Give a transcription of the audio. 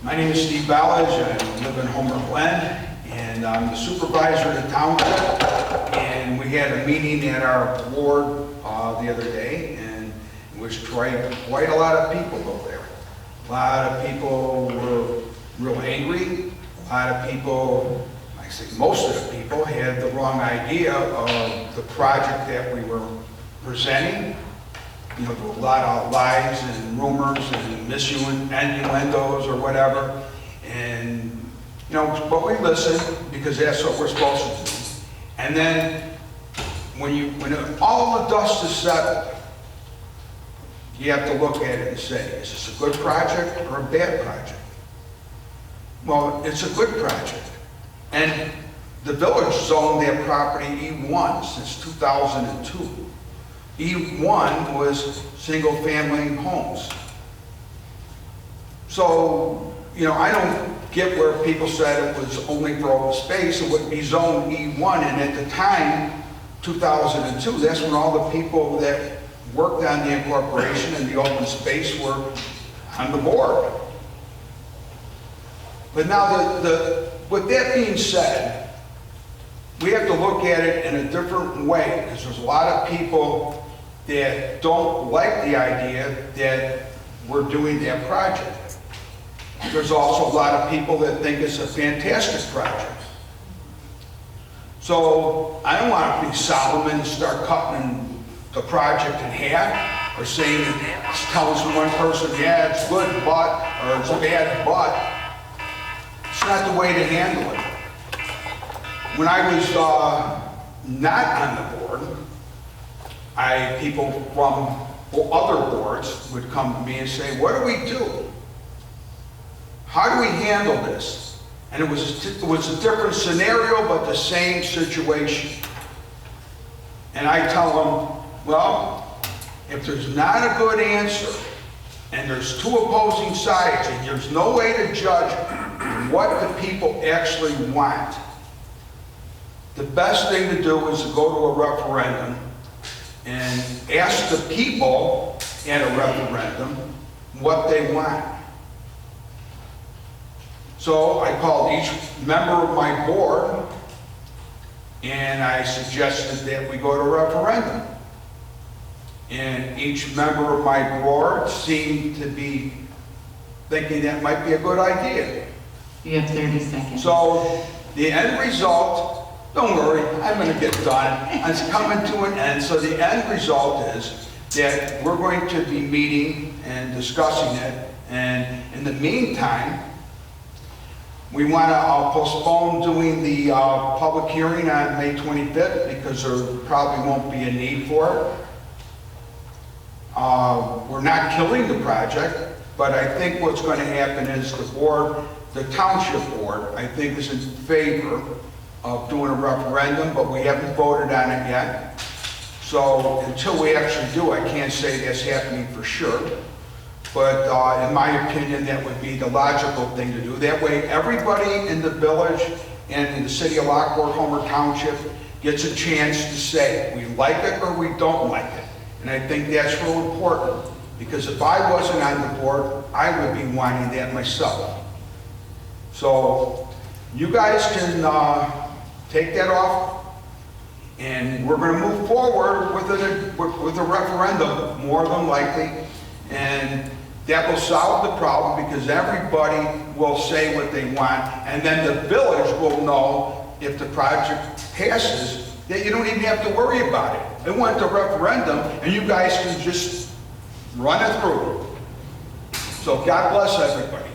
My name is Steve Balich. I live in Homer, Glen, and I'm the supervisor of the township. And we had a meeting at our board the other day, and it was quite a lot of people over there. A lot of people were real angry. A lot of people, I say most of the people, had the wrong idea of the project that we were presenting. You know, there were a lot of lies and rumors and innuendos or whatever. And, you know, but we listened because that's what we're supposed to do. And then when all the dust is settled, you have to look at it and say, is this a good project or a bad project? Well, it's a good project. And the village zoned that property E1 since 2002. E1 was single-family homes. So, you know, I don't get where people said it was only for open space. It would be zoned E1, and at the time, 2002, that's when all the people that worked on the incorporation and the open space were on the board. But now, with that being said, we have to look at it in a different way, because there's a lot of people that don't like the idea that we're doing that project. There's also a lot of people that think it's a fantastic project. So I don't want to be Solomon and start cutting the project in half, or saying, telling one person, yeah, it's good, but, or it's bad, but. It's not the way to handle it. When I was not on the board, people from other boards would come to me and say, what do we do? How do we handle this? And it was a different scenario, but the same situation. And I tell them, well, if there's not a good answer, and there's two opposing sides, and there's no way to judge what the people actually want, the best thing to do is to go to a referendum and ask the people at a referendum what they want. So I called each member of my board and I suggested that we go to a referendum. And each member of my board seemed to be thinking that might be a good idea. You have 30 seconds. So the end result, don't worry, I'm going to get done. It's coming to an end. So the end result is that we're going to be meeting and discussing it. And in the meantime, we want to postpone doing the public hearing on May 25th because there probably won't be a need for it. We're not killing the project, but I think what's going to happen is the township board, I think, is in favor of doing a referendum, but we haven't voted on it yet. So until we actually do, I can't say that's happening for sure. But in my opinion, that would be the logical thing to do. That way, everybody in the village and in the city of Lockport, Homer Township, gets a chance to say, we like it or we don't like it. And I think that's real important, because if I wasn't on the board, I would be wanting that myself. So you guys can take that off, and we're going to move forward with a referendum, more than likely, and that will solve the problem because everybody will say what they want, and then the village will know if the project passes that you don't even have to worry about it. It went to referendum, and you guys can just run it through. So God bless everybody.